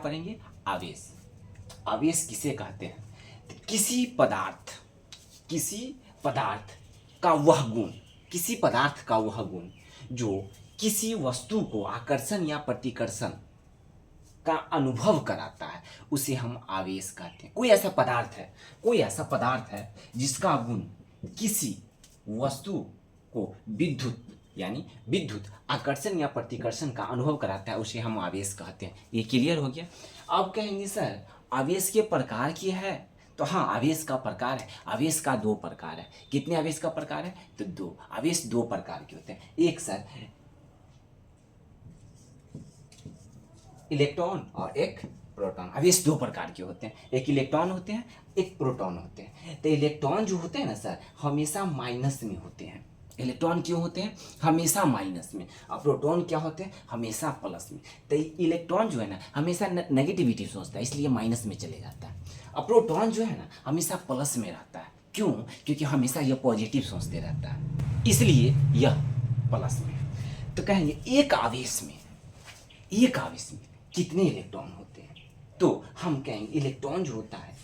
पढ़ेंगे? आवेश। आवेश किसे कहते हैं? तो किसी पदार्थ का वह गुण, किसी पदार्थ का वह गुण जो किसी वस्तु को आकर्षण या प्रतिकर्षण का अनुभव कराता है, उसे हम आवेश कहते हैं। कोई ऐसा पदार्थ है जिसका गुण किसी वस्तु को विद्युत आकर्षण या प्रतिकर्षण का अनुभव कराता है, उसे हम आवेश कहते हैं। ये क्लियर हो गया? अब कहेंगे सर आवेश के प्रकार क्या है? तो हाँ, आवेश का प्रकार है। आवेश का दो प्रकार है। कितने आवेश का प्रकार है? तो दो। आवेश दो प्रकार के होते हैं। एक सर इलेक्ट्रॉन और एक प्रोटॉन। आवेश दो प्रकार के होते हैं, एक इलेक्ट्रॉन होते हैं, एक प्रोटॉन होते हैं। तो इलेक्ट्रॉन जो होते हैं ना सर, हमेशा माइनस में होते हैं। इलेक्ट्रॉन क्यों होते हैं? हमेशा माइनस में। और प्रोटॉन क्या होते हैं? हमेशा प्लस में। तो इलेक्ट्रॉन जो है ना हमेशा नेगेटिविटी सोचता है, इसलिए माइनस में चले जाता है। और प्रोटॉन जो है ना हमेशा प्लस में रहता है। क्यों? क्योंकि हमेशा यह पॉजिटिव सोचते रहता है, इसलिए यह प्लस में। तो कहेंगे एक आवेश में कितने इलेक्ट्रॉन होते हैं? तो हम कहेंगे इलेक्ट्रॉन जो होता है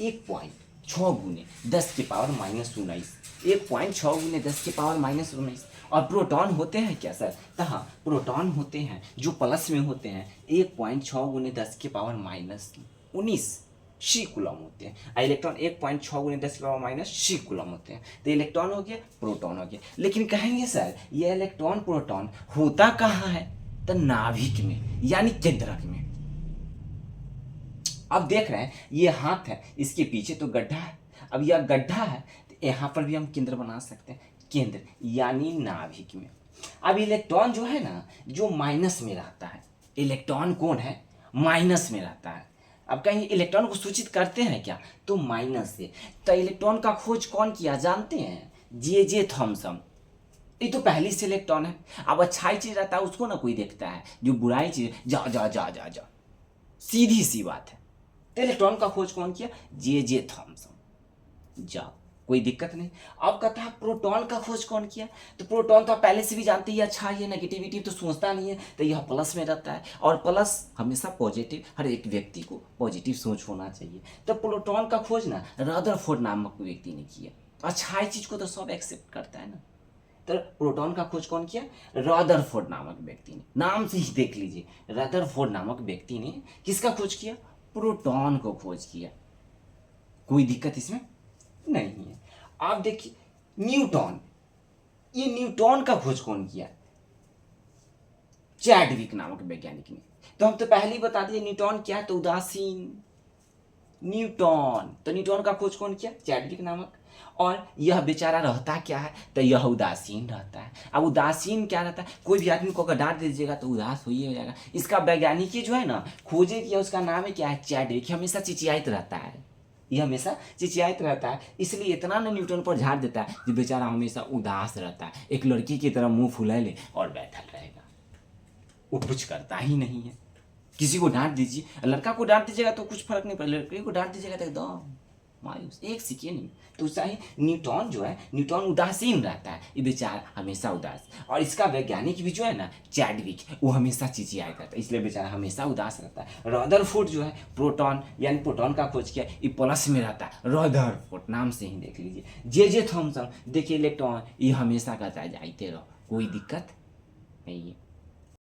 1.6 गुने 10 की पावर -19, 1.6 गुने 10 की पावर -19। और प्रोटॉन होते हैं क्या सर? तो हाँ, प्रोटॉन होते हैं जो प्लस में होते हैं, 1.6 गुने 10 की पावर -19 सी कूलम होते हैं। और इलेक्ट्रॉन 1.6 गुने 10 की पावर -6 कूलम होते हैं। तो इलेक्ट्रॉन हो गया, प्रोटॉन हो गया। लेकिन कहेंगे सर ये इलेक्ट्रॉन प्रोटॉन होता कहाँ है? तो नाभिक में, यानी केंद्रक में। अब देख रहे हैं ये हाथ है, इसके पीछे तो गड्ढा है। अब यह गड्ढा है तो यहाँ पर भी हम केंद्र बना सकते हैं, केंद्र यानी नाभिक में। अब इलेक्ट्रॉन जो है ना जो माइनस में रहता है, इलेक्ट्रॉन कौन है? माइनस में रहता है। अब कहीं इलेक्ट्रॉन को सूचित करते हैं क्या? तो माइनस से। तो इलेक्ट्रॉन का खोज कौन किया जानते हैं? J Thomson. ये तो पहली से इलेक्ट्रॉन है। अब अच्छाई चीज रहता है उसको ना कोई देखता है, जो बुराई चीज जा जा जा जा जा, सीधी सी बात है। तो इलेक्ट्रॉन का खोज कौन किया? J Thomson. जाओ, कोई दिक्कत नहीं। अब कहता है प्रोटॉन का खोज कौन किया? तो प्रोटॉन तो आप पहले से भी जानते हैं अच्छा ये नेगेटिविटी तो सोचता नहीं है, तो यह प्लस में रहता है। और प्लस हमेशा पॉजिटिव, हर एक व्यक्ति को पॉजिटिव सोच होना चाहिए। तो प्रोटॉन का खोज ना रदरफोर्ड नामक व्यक्ति ने किया। अच्छाई चीज को तो सब एक्सेप्ट करता है ना। तो प्रोटॉन का खोज कौन किया? रदरफोर्ड नामक व्यक्ति ने। नाम से ही देख लीजिए, रदरफोर्ड नामक व्यक्ति ने किसका खोज किया? प्रोटॉन को खोज किया। कोई दिक्कत इसमें नहीं है। आप देखिए न्यूटन, ये न्यूटन का खोज कौन किया? चैडविक नामक वैज्ञानिक ने। तो हम तो पहले ही बता दिए न्यूटन क्या है, तो उदासीन न्यूटन। तो न्यूटन का खोज कौन किया? चैडविक नामक। और यह बेचारा रहता क्या है? तो यह उदासीन रहता है। अब उदासीन क्या रहता है? कोई भी आदमी को अगर डांट दीजिएगा तो उदास हो ही हो जाएगा। इसका वैज्ञानिक जो है ना खोजे किया, उसका नाम है क्या है? चैडविक। हमेशा चिचियात रहता है, यह हमेशा चिचियात रहता है, इसलिए इतना ना न्यूटन पर झाड़ देता है कि बेचारा हमेशा उदास रहता है। एक लड़की की तरह मुंह फुला ले और बैठा रहेगा, वो कुछ करता ही नहीं है। किसी को डांट दीजिए, लड़का को डांट दीजिएगा तो कुछ फर्क नहीं पड़ेगा, लड़के को डांट दीजिएगा तो एकदम मायूस, एक सेकेंड नहीं। तो उसका ही न्यूटन जो है, न्यूटन उदासीन रहता है, ये बेचारा हमेशा उदास। और इसका वैज्ञानिक भी जो है ना चैडविक, वो हमेशा चिचियाया करता है, इसलिए बेचारा हमेशा उदास रहता है। रदरफोर्ड जो है प्रोटॉन यानी प्रोटॉन का खोज किया, ये प्लस में रहता है। रदरफोर्ड नाम से ही देख लीजिए। जे थॉमसन देखिए इलेक्ट्रॉन, ये हमेशा कहता है जाते रहो, कोई दिक्कत नहीं है।